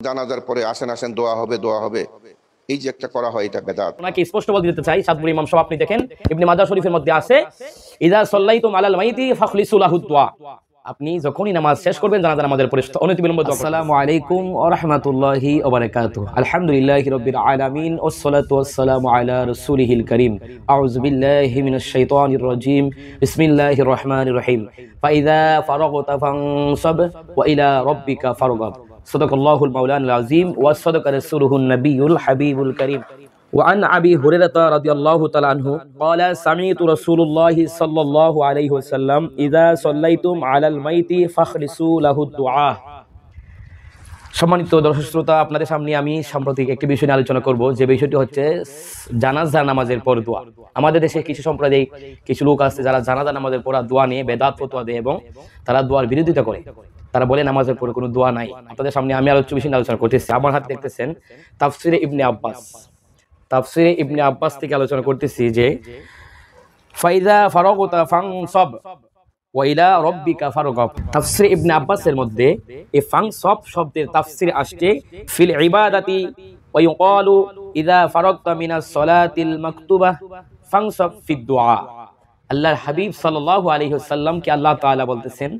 জানাজার পরে আসেন আসেন দোয়া হবে দোয়া হবে, এই যে একটা করা হয়, এটা বেদাত। ওনাকে স্পষ্ট বলে দিতে চাই, সাতপুর ইমাম সাহেব আপনি দেখেন ইবনে মাজাহ শরীফের মধ্যে আছে, ইযা সাল্লাইতুম আলাল মাইতি ফাখলিসু লাহু দুআ। আপনি যখনই নামাজ শেষ করবেন জানাজা নামাজের পরে অনতি বিলম্ব দোয়া। আসসালামু আলাইকুম ওয়া রাহমাতুল্লাহি ওয়া বারাকাতুহু। আলহামদুলিল্লাহি রাব্বিল আলামিন ওয়াস সালাতু ওয়াস সালামু আলা রাসূলিহিল কারীম। আউযু বিল্লাহি মিনাশ শাইতানির রাজীম। বিসমিল্লাহির রহমানির রহিম। ফাইযা ফারাগতা ফানসাব ওয়া ইলা রাব্বিকা ফারগাব। সাদাকাল্লাহুল মাওলানাল আযীম ওয়া সাদাকা রাসূলুহুন নাবিয়্যুল হাবিবুল কারীম। وعن أبي هريرة رضي الله تعالى عنه قال سمعت رسول الله صلى الله عليه وسلم إذا صليتم على الميت فاخلصوا له الدعاء। সম্মানিত দর্শক শ্রোতা, আপনাদের সামনে আমি সাম্প্রতিক একটি বিষয় নিয়ে আলোচনা করব, যে বিষয়টি হচ্ছে জানাজা নামাজের পর দোয়া। আমাদের দেশে কিছু সম্প্রদায় কিছু লোক আছে যারা জানাজা নামাজের পর দোয়া নিয়ে বেদাত ফতোয়া দেয় এবং তারা দোয়ার বিরোধিতা করে। তারা বলে নামাজের পরে কোনো দোয়া নাই। আপনাদের সামনে আমি বিষয় নিয়ে আলোচনা করতেছি। আমার হাতে দেখতেছেন তাফসিরে ইবনে আব্বাস। তাফসিরে ইবনে আব্বাস থেকে আলোচনা করতেছি যে ফাইযা ফারাগতা ফানসাব ওয়া ইলা রাব্বিকা ফারগাব। তাফসিরে ইবনে আব্বাসের মধ্যে এই ফানসাব শব্দের তাফসির আসছে ফিল ইবাদাতি ওয়া ইউকালু ইযা ফারাগতা মিনাস সালাতিল মাকতুবা ফানসাব ফিদ দুআ। আল্লাহর হাবিব সাল্লাল্লাহু আলাইহি ওয়াসাল্লামকে আল্লাহ তাআলা বলতেছেন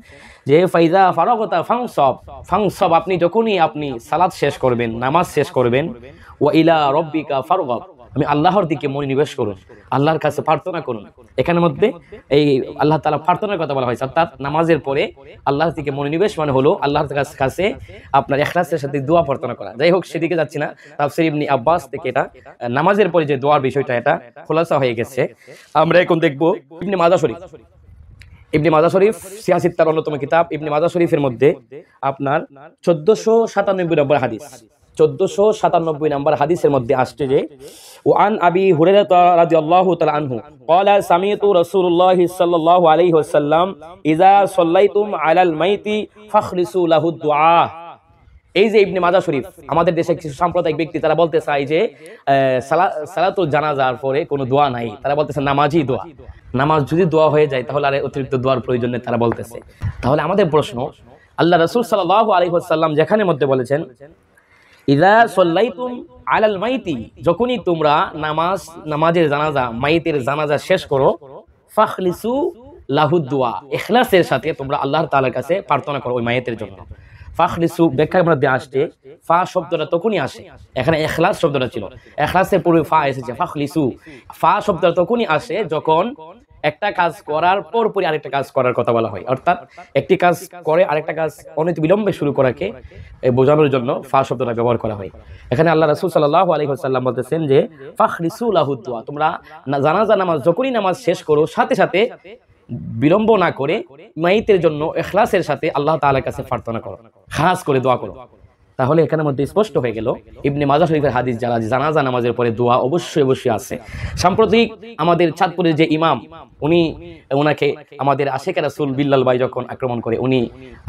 যে ফাইযা ফারাগতা ফানসাব, ফানসাব আপনি যখনই আপনি সালাত শেষ করবেন, নামাজ শেষ করবেন, ওয়া ইলা রাব্বিকা ফারগাব আমি আল্লাহর দিকে মনোনিবেশ করুন, আল্লাহর কাছে প্রার্থনা করুন। এখানের মধ্যে এই আল্লাহ তাআলা প্রার্থনার কথা বলা হয়েছে, অর্থাৎ নামাজের পরে আল্লাহর দিকে মনোনিবেশ মানে হলো আল্লাহর কাছে আপনার ইখলাসের সাথে দোয়া প্রার্থনা করা। যাই হোক, সেদিকে যাচ্ছি না। তাফসীর ইবনে আব্বাস থেকে এটা নামাজের পরে যে দোয়ার বিষয়টা এটা খোলাসা হয়ে গেছে। আমরা এখন দেখব ইবনে মাজাহ শরীফ। ইবনে মাজাহ শরীফ সিয়াসিত্তার অন্যতম কিতাব। ইবনে মাজাহ শরীফের মধ্যে আপনার 1497 নম্বর হাদিস, 1497 নম্বর হাদিসের মধ্যে আসছে যে ওয়ান আবি হুরায়রা রাদিয়াল্লাহু তাআলা আনহু ক্বালা সামি'তু রাসূলুল্লাহি সাল্লাল্লাহু আলাইহি ওয়াসাল্লাম ইযা সাল্লাইতুম আলাল মাইতি ফাখলিসু লাহু দুআ। এই যে ইবনে মাজাহ শরীফ, আমাদের দেশে কিছু সাম্প্রদায়িক ব্যক্তি তারা বলতে চায় যে সালাতুল জানাজার পরে কোনো দোয়া নাই। তারা বলতেছে নামাজই দোয়া। নামাজ যদি দোয়া হয়ে যায় তাহলে আর অতিরিক্ত দোয়ার প্রয়োজন নেই তারা বলতেছে। তাহলে আমাদের প্রশ্ন, আল্লাহ রাসূল সাল্লাল্লাহু আলাইহি ওয়াসাল্লাম যেখানে মধ্যে বলেছেন ইযা সাল্লাইতুম আলাল মাইতি, যখনই তোমরা নামাজের জানাজা মাইতের জানাজা শেষ করো, ফাখলিসু লাহু দুআ ইখলাসের সাথে তোমরা আল্লাহর তাআলার কাছে প্রার্থনা করো ওই মাইতের জন্য। ফাখলিসু ব্যাখ্যার মধ্যে আসছে ফা শব্দটা তখনই আসে, এখানে ইখলাস শব্দটা ছিল, ইখলাসের পূর্বে ফা এসেছে। ফাখলিসু ফা শব্দটা তখনই আসে যখন একটা কাজ করার পরপরই আরেকটা কাজ করার কথা বলা হয়, অর্থাৎ একটি কাজ করে আরেকটা কাজ অনতি বিলম্বে শুরু করাকে বোঝানোর জন্য ফা শব্দটা ব্যবহার করা হয়। এখানে আল্লাহ রাসূল সাল্লাল্লাহু আলাইহি ওয়াসাল্লাম বলতেছেন যে ফাখলিসু লাহু দুআ, তোমরা জানাজা নামাজ যখনই নামাজ শেষ করো সাথে সাথে বিলম্ব না করে মাইতের জন্য ইখলাসের সাথে আল্লাহ তাআলার কাছে প্রার্থনা করো, খাস করে দোয়া করো। তাহলে এখানের মধ্যে স্পষ্ট হয়ে গেল ইবনে মাজাহ শরীফের হাদিস যারা জানাজা নামাজের পরে দোয়া অবশ্যই অবশ্যই আছে। সাম্প্রতিক আমাদের চাঁদপুরের যে ইমাম, ওনাকে আমাদের আশেকে রাসূল বিল্লাল ভাই যখন আক্রমণ করে, উনি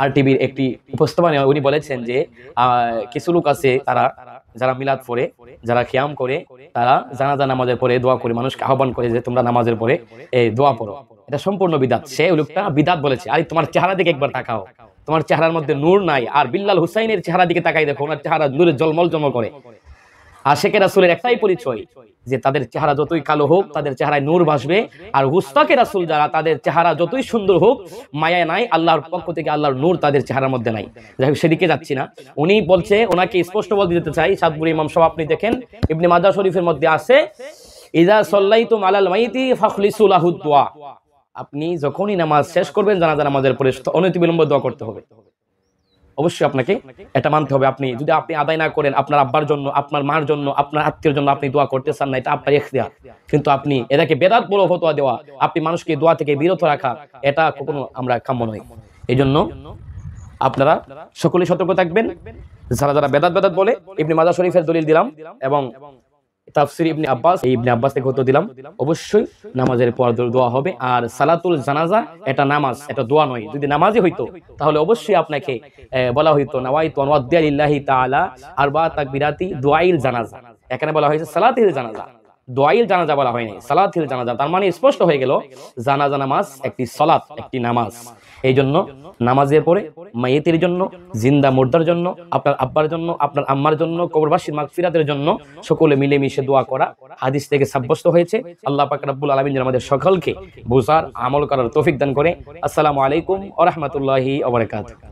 আরটিভির একটি উপস্থাপনায় উনি বলেছেন যে কিছু লোক আছে তারা যারা মিলাদ পড়ে, যারা কিয়াম করে, তারা জানাজা নামাজের পরে দোয়া করে মানুষকে আহ্বান করে যে তোমরা নামাজের পরে এই দোয়া পড়ো। এটা সম্পূর্ণ বিদাত। সে ওই লোকটা বিদাত বলেছে। আরে তোমার চেহারা দিকে একবার তাকাও, তোমার চেহারার মধ্যে নূর নাই। আর বিল্লাল হুসাইনের চেহারা দিকে তাকাই দেখো, ওনার চেহারা নূরে জলমল জলমল করে। আশেকে রাসূলের একটাই পরিচয় যে তাদের চেহারা যতই কালো হোক তাদের চেহারায় নূর ভাসবে, আর গুস্তাকে রাসূল যারা তাদের চেহারা যতই সুন্দর হোক মায়া নাই, আল্লাহর পক্ষ থেকে আল্লাহর নূর তাদের চেহারার মধ্যে নাই। যাই হোক, সেদিকে যাচ্ছি না। উনি বলছে, ওনাকে স্পষ্ট বলে দিতে চাই, সাতপুর ইমাম সাহেব আপনি দেখেন ইবনে মাজাহ শরীফের মধ্যে আছে ইযা সাল্লাইতুম আলাল মাইতি ফাখলিসু লাহু দুআ। আপনি যখনই নামাজ শেষ করবেন জানাজা নামাজের পরে অনতি বিলম্বে দোয়া করতে হবে। অবশ্যই আপনাকে এটা মানতে হবে। আপনি যদি আপনি আদায় না করেন, আপনার আব্বার জন্য, আপনার মার জন্য, আপনার আত্মীয়ের জন্য আপনি দোয়া করতে চান না, এটা আপনার ইখতিয়ার। কিন্তু আপনি এটাকে বেদাত বলে ফতোয়া দেওয়া, আপনি মানুষকে দোয়া থেকে বিরত রাখা, এটা কখনো আমরা কাম্য নয়। এই জন্য আপনারা সকলেই সতর্ক থাকবেন। যারা যারা বেদাত বলে, ইবনে মাজাহ শরীফের দলিল দিলাম এবং তাফসীর ইবনে আব্বাস থেকে উত্তর দিলাম। অবশ্যই নামাজের পর দোয়া হবে। আর সালাতুল জানাজা এটা নামাজ, এটা দোয়া নয়। যদি নামাজই হইতো তাহলে অবশ্যই আপনাকে বলা হইতো নাওয়াইতু আন ওয়াদ্দিয়া লিল্লাহি তাআলা আরবা তাকবিরাতি দুআইল জানাজা। এখানে বলা হয়েছে সালাতুল জানাজা, দুআইল জানাজা বলা হয়নি, সালাতুল জানাজা। তার মানে স্পষ্ট হয়ে গেল জানাজা নামাজ একটি সালাত, একটি নামাজ। এই জন্য নামাজের পরে মাইয়েতের জন্য, জিন্দা মুর্দার জন্য, আপনার আব্বার জন্য, আপনার আম্মার জন্য, কবরবাসীর মাগফিরাতের জন্য সকলে মিলেমিশে দোয়া করা হাদিস থেকে সাব্যস্ত হয়েছে। আল্লাহ পাক রব্বুল আলামিন যেন আমাদের সকলকে বুঝার আমল করার তৌফিক দান করে। আসসালামু আলাইকুম ওয়া রাহমাতুল্লাহি ওয়া বারাকাতুহু।